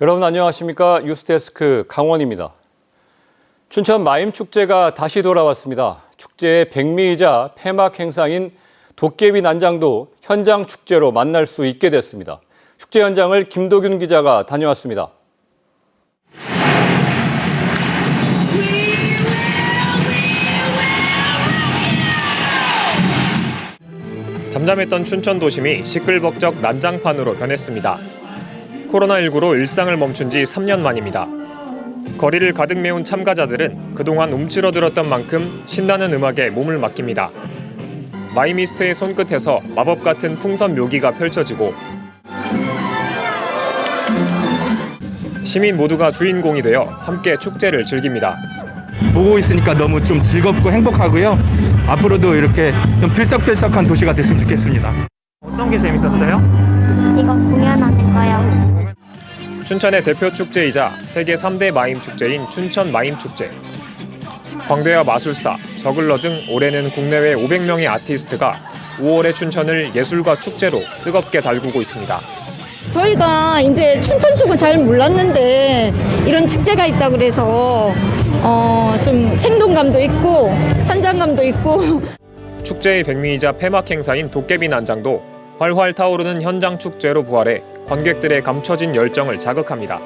여러분 안녕하십니까? 뉴스데스크 강원입니다. 춘천 마임축제가 다시 돌아왔습니다. 축제의 백미이자 폐막 행사인 도깨비 난장도 현장 축제로 만날 수 있게 됐습니다. 축제 현장을 김도균 기자가 다녀왔습니다. 잠잠했던 춘천 도심이 시끌벅적 난장판으로 변했습니다. 코로나19로 일상을 멈춘 지 3년 만입니다. 거리를 가득 메운 참가자들은 그동안 움츠러들었던 만큼 신나는 음악에 몸을 맡깁니다. 마이미스트의 손끝에서 마법 같은 풍선 묘기가 펼쳐지고 시민 모두가 주인공이 되어 함께 축제를 즐깁니다. 보고 있으니까 너무 좀 즐겁고 행복하고요. 앞으로도 이렇게 좀 들썩들썩한 도시가 됐으면 좋겠습니다. 어떤 게 재밌었어요? 이거 공연하는 거요. 춘천의 대표 축제이자 세계 3대 마임 축제인 춘천 마임 축제. 광대와 마술사, 저글러 등 올해는 국내외 500명의 아티스트가 5월의 춘천을 예술과 축제로 뜨겁게 달구고 있습니다. 저희가 이제 춘천 쪽은 잘 몰랐는데 이런 축제가 있다 그래서 좀 생동감도 있고 현장감도 있고. 축제의 백미이자 폐막 행사인 도깨비 난장도 활활 타오르는 현장 축제로 부활해 관객들의 감춰진 열정을 자극합니다.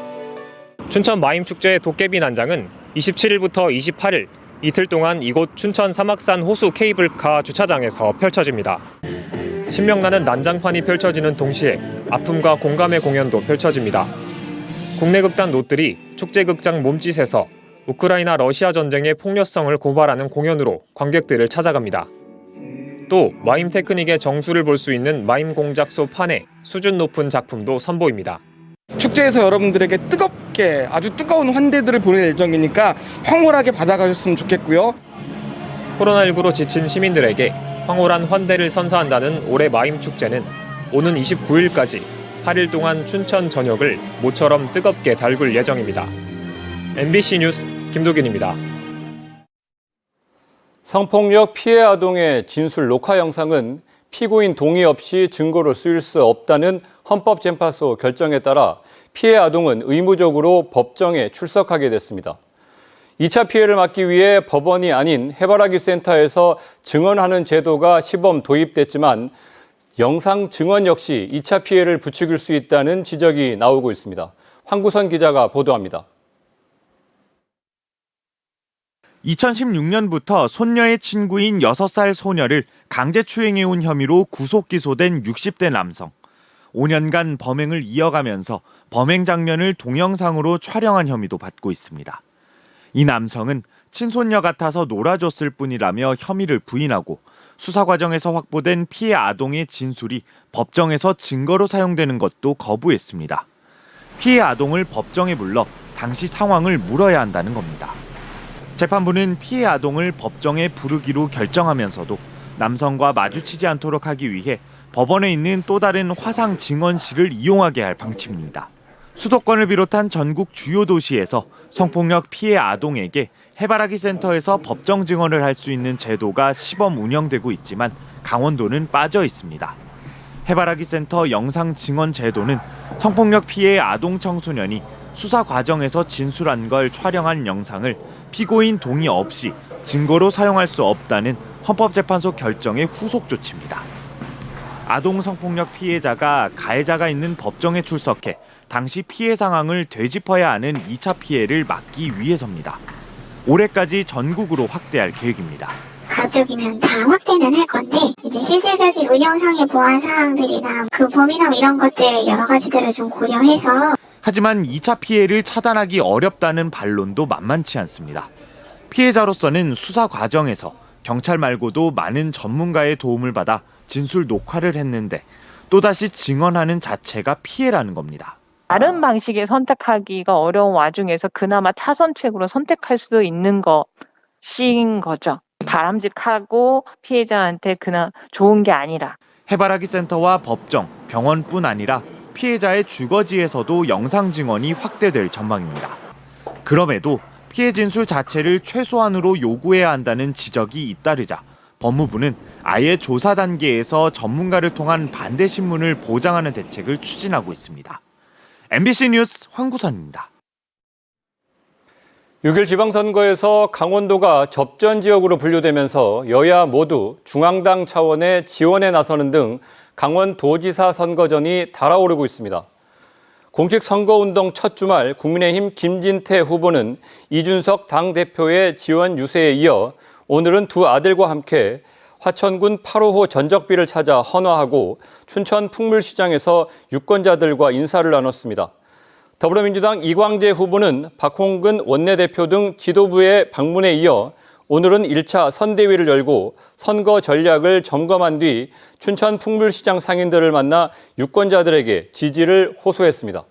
춘천 마임 축제의 도깨비 난장은 27일부터 28일 이틀 동안 이곳 춘천 사막산 호수 케이블카 주차장에서 펼쳐집니다. 신명나는 난장판이 펼쳐지는 동시에 아픔과 공감의 공연도 펼쳐집니다. 국내 극단 롯들이 축제극장 몸짓에서 우크라이나 러시아 전쟁의 폭력성을 고발하는 공연으로 관객들을 찾아갑니다. 또 마임 테크닉의 정수를 볼 수 있는 마임 공작소 판에 수준 높은 작품도 선보입니다. 축제에서 여러분들에게 뜨겁게 아주 뜨거운 환대들을 보낼 예정이니까 황홀하게 받아가셨으면 좋겠고요. 코로나19로 지친 시민들에게 황홀한 환대를 선사한다는 올해 마임 축제는 오는 29일까지 8일 동안 춘천 전역을 모처럼 뜨겁게 달굴 예정입니다. MBC 뉴스 김도균입니다. 성폭력 피해 아동의 진술 녹화 영상은 피고인 동의 없이 증거로 쓰일 수 없다는 헌법재판소 결정에 따라 피해 아동은 의무적으로 법정에 출석하게 됐습니다. 2차 피해를 막기 위해 법원이 아닌 해바라기 센터에서 증언하는 제도가 시범 도입됐지만 영상 증언 역시 2차 피해를 부추길 수 있다는 지적이 나오고 있습니다. 황구선 기자가 보도합니다. 2016년부터 손녀의 친구인 6살 소녀를 강제추행해온 혐의로 구속 기소된 60대 남성. 5년간 범행을 이어가면서 범행 장면을 동영상으로 촬영한 혐의도 받고 있습니다. 이 남성은 친손녀 같아서 놀아줬을 뿐이라며 혐의를 부인하고 수사 과정에서 확보된 피해 아동의 진술이 법정에서 증거로 사용되는 것도 거부했습니다. 피해 아동을 법정에 불러 당시 상황을 물어야 한다는 겁니다. 재판부는 피해 아동을 법정에 부르기로 결정하면서도 남성과 마주치지 않도록 하기 위해 법원에 있는 또 다른 화상 증언실을 이용하게 할 방침입니다. 수도권을 비롯한 전국 주요 도시에서 성폭력 피해 아동에게 해바라기 센터에서 법정 증언을 할 수 있는 제도가 시범 운영되고 있지만 강원도는 빠져 있습니다. 해바라기 센터 영상 증언 제도는 성폭력 피해 아동 청소년이 수사 과정에서 진술한 걸 촬영한 영상을 피고인 동의 없이 증거로 사용할 수 없다는 헌법재판소 결정의 후속 조치입니다. 아동 성폭력 피해자가 가해자가 있는 법정에 출석해 당시 피해 상황을 되짚어야 하는 2차 피해를 막기 위해서입니다. 올해까지 전국으로 확대할 계획입니다. 가족이면 다 확대는 할 건데 이제 실질적인 운영상의 보안 사항들이나 그 범위나 이런 것들 여러 가지들을 좀 고려해서. 하지만 2차 피해를 차단하기 어렵다는 반론도 만만치 않습니다. 피해자로서는 수사 과정에서 경찰 말고도 많은 전문가의 도움을 받아 진술 녹화를 했는데 또다시 증언하는 자체가 피해라는 겁니다. 다른 방식의 선택하기가 어려운 와중에서 그나마 타선책으로 선택할 수도 있는 것인 거죠. 바람직하고 피해자한테 그나 좋은 게 아니라. 해바라기 센터와 법정, 병원뿐 아니라 피해자의 주거지에서도 영상 증언이 확대될 전망입니다. 그럼에도 피해 진술 자체를 최소한으로 요구해야 한다는 지적이 잇따르자 법무부는 아예 조사 단계에서 전문가를 통한 반대 신문을 보장하는 대책을 추진하고 있습니다. MBC 뉴스 황구선입니다. 6일 지방선거에서 강원도가 접전 지역으로 분류되면서 여야 모두 중앙당 차원의 지원에 나서는 등 강원도지사 선거전이 달아오르고 있습니다. 공식 선거운동 첫 주말 국민의힘 김진태 후보는 이준석 당대표의 지원 유세에 이어 오늘은 두 아들과 함께 화천군 8호호 전적비를 찾아 헌화하고 춘천 풍물시장에서 유권자들과 인사를 나눴습니다. 더불어민주당 이광재 후보는 박홍근 원내대표 등 지도부의 방문에 이어 오늘은 1차 선대위를 열고 선거 전략을 점검한 뒤 춘천 풍물시장 상인들을 만나 유권자들에게 지지를 호소했습니다.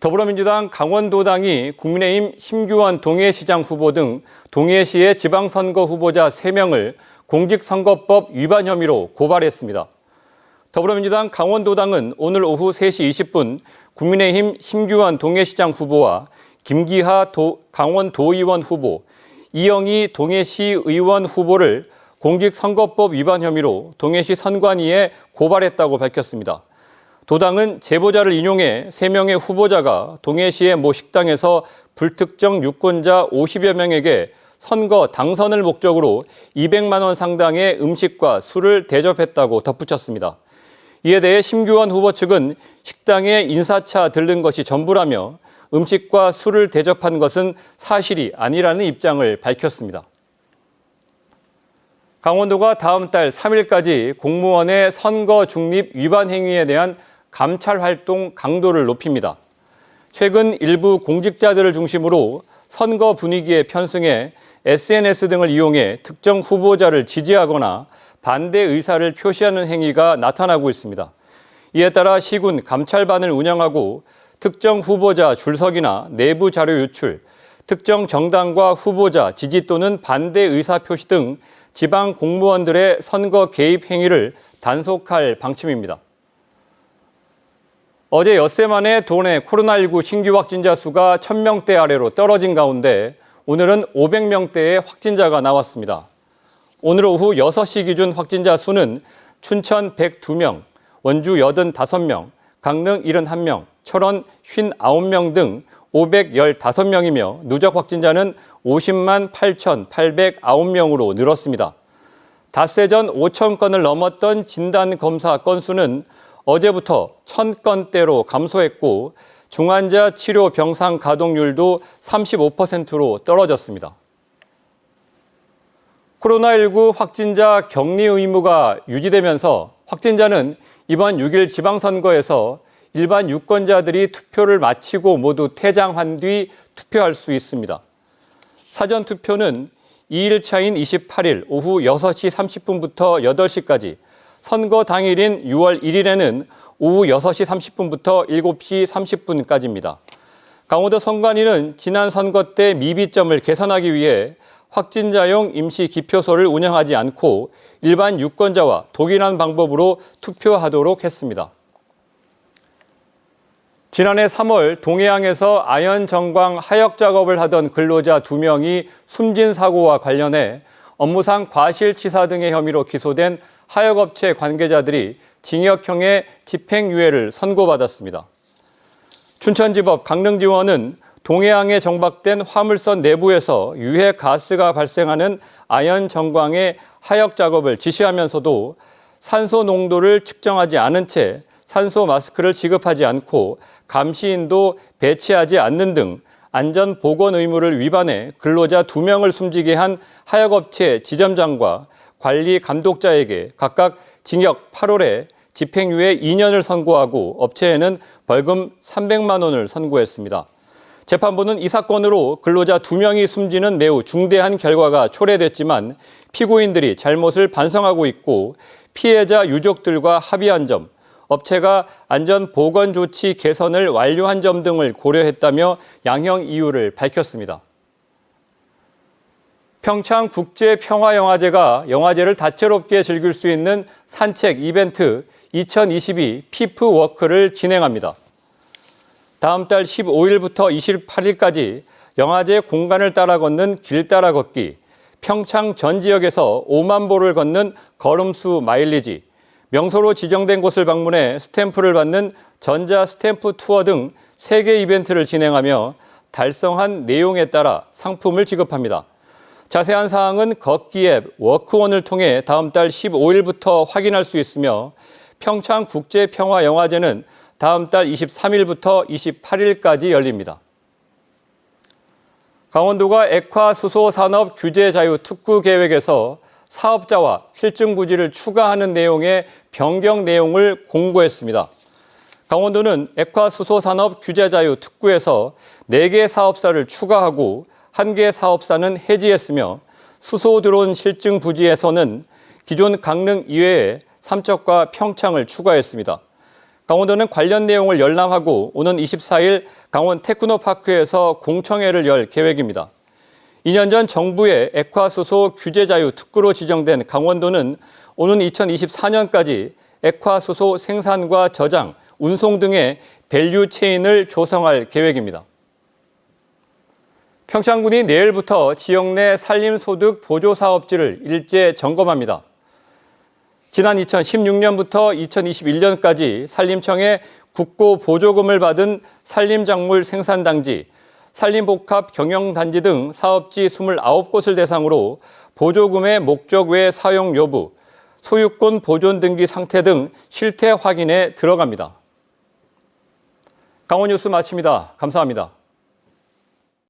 더불어민주당 강원도당이 국민의힘 심규환 동해시장 후보 등 동해시의 지방선거 후보자 3명을 공직선거법 위반 혐의로 고발했습니다. 더불어민주당 강원도당은 오늘 오후 3시 20분 국민의힘 심규환 동해시장 후보와 김기하 강원도의원 후보, 이영희 동해시 의원 후보를 공직선거법 위반 혐의로 동해시 선관위에 고발했다고 밝혔습니다. 도당은 제보자를 인용해 3명의 후보자가 동해시의 모 식당에서 불특정 유권자 50여 명에게 선거 당선을 목적으로 200만 원 상당의 음식과 술을 대접했다고 덧붙였습니다. 이에 대해 심규환 후보 측은 식당에 인사차 들른 것이 전부라며 음식과 술을 대접한 것은 사실이 아니라는 입장을 밝혔습니다. 강원도가 다음 달 3일까지 공무원의 선거 중립 위반 행위에 대한 감찰 활동 강도를 높입니다. 최근 일부 공직자들을 중심으로 선거 분위기에 편승해 SNS 등을 이용해 특정 후보자를 지지하거나 반대 의사를 표시하는 행위가 나타나고 있습니다. 이에 따라 시군 감찰반을 운영하고 특정 후보자 줄서기나 내부 자료 유출, 특정 정당과 후보자 지지 또는 반대 의사 표시 등 지방 공무원들의 선거 개입 행위를 단속할 방침입니다. 어제 엿새 만에 도내 코로나19 신규 확진자 수가 1,000명대 아래로 떨어진 가운데 오늘은 500명대의 확진자가 나왔습니다. 오늘 오후 6시 기준 확진자 수는 춘천 102명, 원주 85명, 강릉 71명, 철원 59명 등 515명이며 누적 확진자는 50만 8,809명으로 늘었습니다. 닷새 전 5,000건을 넘었던 진단검사 건수는 어제부터 1,000건대로 감소했고 중환자 치료 병상 가동률도 35%로 떨어졌습니다. 코로나19 확진자 격리 의무가 유지되면서 확진자는 이번 6일 지방선거에서 일반 유권자들이 투표를 마치고 모두 퇴장한 뒤 투표할 수 있습니다. 사전투표는 2일차인 28일 오후 6시 30분부터 8시까지, 선거 당일인 6월 1일에는 오후 6시 30분부터 7시 30분까지입니다. 강원도 선관위는 지난 선거 때 미비점을 개선하기 위해 확진자용 임시 기표소를 운영하지 않고 일반 유권자와 동일한 방법으로 투표하도록 했습니다. 지난해 3월 동해안에서 아연 정광 하역 작업을 하던 근로자 2명이 숨진 사고와 관련해 업무상 과실치사 등의 혐의로 기소된 하역업체 관계자들이 징역형의 집행유예를 선고받았습니다. 춘천지법 강릉지원은 동해안에 정박된 화물선 내부에서 유해 가스가 발생하는 아연 정광의 하역 작업을 지시하면서도 산소 농도를 측정하지 않은 채 산소 마스크를 지급하지 않고 감시인도 배치하지 않는 등 안전보건 의무를 위반해 근로자 2명을 숨지게 한 하역업체 지점장과 관리 감독자에게 각각 징역 8월에 집행유예 2년을 선고하고 업체에는 벌금 300만 원을 선고했습니다. 재판부는 이 사건으로 근로자 2명이 숨지는 매우 중대한 결과가 초래됐지만 피고인들이 잘못을 반성하고 있고 피해자 유족들과 합의한 점, 업체가 안전보건조치 개선을 완료한 점 등을 고려했다며 양형 이유를 밝혔습니다. 평창국제평화영화제가 영화제를 다채롭게 즐길 수 있는 산책 이벤트 2022 피프워크를 진행합니다. 다음 달 15일부터 28일까지 영화제 공간을 따라 걷는 길 따라 걷기, 평창 전 지역에서 5만 보를 걷는 걸음수 마일리지, 명소로 지정된 곳을 방문해 스탬프를 받는 전자 스탬프 투어 등 3개 이벤트를 진행하며 달성한 내용에 따라 상품을 지급합니다. 자세한 사항은 걷기 앱 워크원을 통해 다음 달 15일부터 확인할 수 있으며 평창국제평화영화제는 다음 달 23일부터 28일까지 열립니다. 강원도가 액화수소산업 규제 자유 특구 계획에서 사업자와 실증 부지를 추가하는 내용의 변경 내용을 공고했습니다. 강원도는 액화수소산업 규제 자유 특구에서 4개 사업사를 추가하고 1개 사업사는 해지했으며 수소 드론 실증 부지에서는 기존 강릉 이외에 삼척과 평창을 추가했습니다. 강원도는 관련 내용을 열람하고 오는 24일 강원 테크노파크에서 공청회를 열 계획입니다. 2년 전 정부의 액화수소 규제 자유 특구로 지정된 강원도는 오는 2024년까지 액화수소 생산과 저장, 운송 등의 밸류 체인을 조성할 계획입니다. 평창군이 내일부터 지역 내 산림소득 보조사업지를 일제 점검합니다. 지난 2016년부터 2021년까지 산림청에 국고 보조금을 받은 산림작물 생산단지, 산림복합 경영단지 등 사업지 29곳을 대상으로 보조금의 목적 외 사용 여부, 소유권 보존 등기 상태 등 실태 확인에 들어갑니다. 강원뉴스 마칩니다. 감사합니다.